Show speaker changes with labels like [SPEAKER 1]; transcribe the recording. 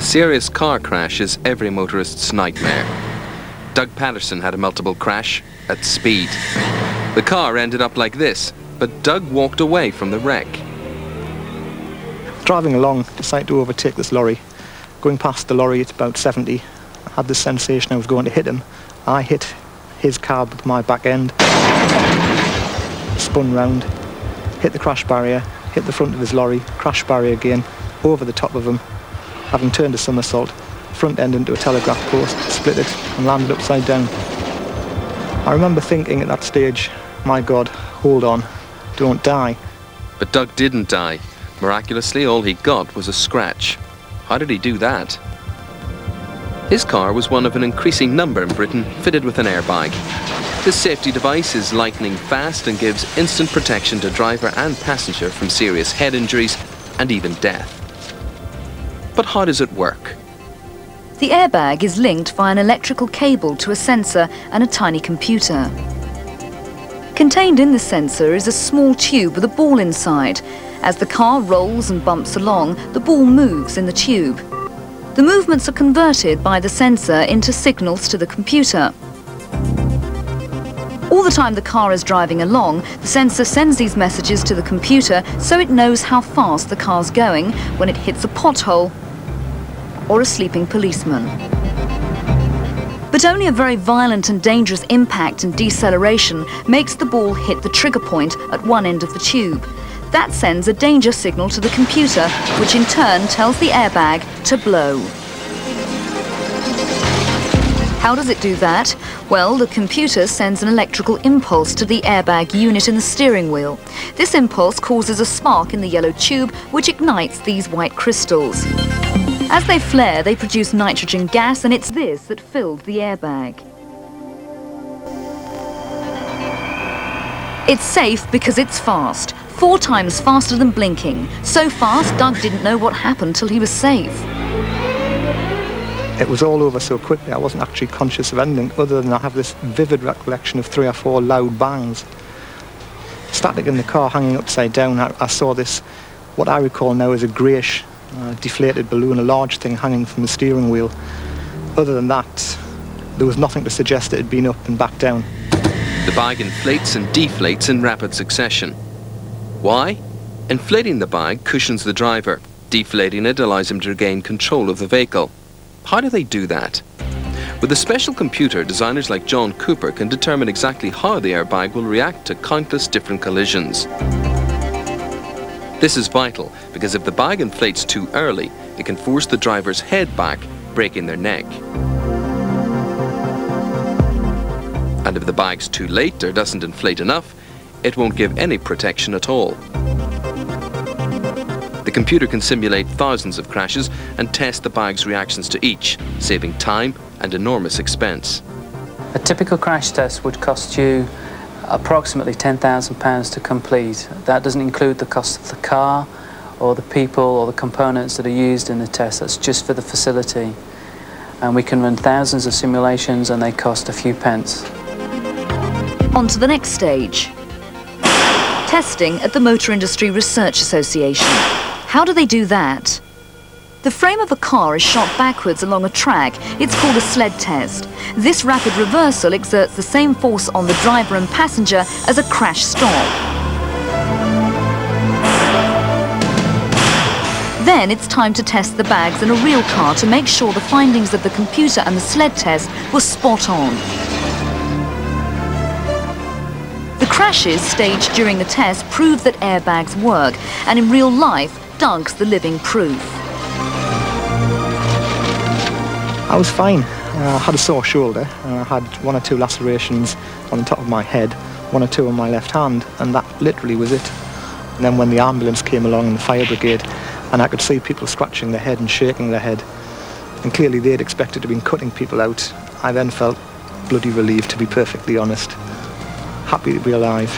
[SPEAKER 1] serious car crash is every motorist's nightmare. Doug Patterson had a multiple crash at speed. The car ended up like this, but Doug walked away from the wreck.
[SPEAKER 2] Driving along, decided to overtake this lorry. Going past the lorry at about 70, I had the sensation I was going to hit him. I hit his car with my back end, spun round, hit the crash barrier, hit the front of his lorry, crash barrier again, over the top of him, having turned a somersault, front end into a telegraph post, split it and landed upside down. I remember thinking at that stage, my God, hold on, don't die.
[SPEAKER 1] But Doug didn't die. Miraculously, all he got was a scratch. How did he do that? His car was one of an increasing number in Britain fitted with an airbag. This safety device is lightning fast and gives instant protection to driver and passenger from serious head injuries and even death. But how does it work?
[SPEAKER 3] The airbag is linked via an electrical cable to a sensor and a tiny computer. Contained in the sensor is a small tube with a ball inside. As the car rolls and bumps along, the ball moves in the tube. The movements are converted by the sensor into signals to the computer. All the time the car is driving along, the sensor sends these messages to the computer so it knows how fast the car's going when it hits a pothole or a sleeping policeman. But only a very violent and dangerous impact and deceleration makes the ball hit the trigger point at one end of the tube. That sends a danger signal to the computer, which in turn tells the airbag to blow. How does it do that? Well, the computer sends an electrical impulse to the airbag unit in the steering wheel. This impulse causes a spark in the yellow tube, which ignites these white crystals. As they flare, they produce nitrogen gas, and it's this that filled the airbag. It's safe because it's fast. 4 times faster than blinking. So fast, Doug didn't know what happened till he was safe.
[SPEAKER 2] It was all over so quickly, I wasn't actually conscious of anything other than I have this vivid recollection of 3 or 4 loud bangs. Static in the car, hanging upside down, I saw this, what I recall now as a greyish, deflated balloon, a large thing hanging from the steering wheel. Other than that, there was nothing to suggest it had been up and back down.
[SPEAKER 1] The bag inflates and deflates in rapid succession. Why? Inflating the bag cushions the driver. Deflating it allows him to regain control of the vehicle. How do they do that? With a special computer, designers like John Cooper can determine exactly how the airbag will react to countless different collisions. This is vital because if the bag inflates too early, it can force the driver's head back, breaking their neck. And if the bag's too late or doesn't inflate enough, it won't give any protection at all. The computer can simulate thousands of crashes and test the bag's reactions to each, saving time and enormous expense.
[SPEAKER 4] A typical crash test would cost you approximately £10,000 to complete. That doesn't include the cost of the car or the people or the components that are used in the test. That's just for the facility. And we can run thousands of simulations and they cost a few pence.
[SPEAKER 3] On to the next stage. Testing at the Motor Industry Research Association. How do they do that? The frame of a car is shot backwards along a track. It's called a sled test. This rapid reversal exerts the same force on the driver and passenger as a crash stop. Then it's time to test the bags in a real car to make sure the findings of the computer and the sled test were spot on. The crashes staged during the test prove that airbags work, and in real life, Doug's the living proof.
[SPEAKER 2] I was fine. I had a sore shoulder. I had 1 or 2 lacerations on the top of my head, 1 or 2 on my left hand, and that literally was it. And then when the ambulance came along and the fire brigade, and I could see people scratching their head and shaking their head, and clearly they'd expected to be cutting people out, I then felt bloody relieved, to be perfectly honest. Happy to be alive.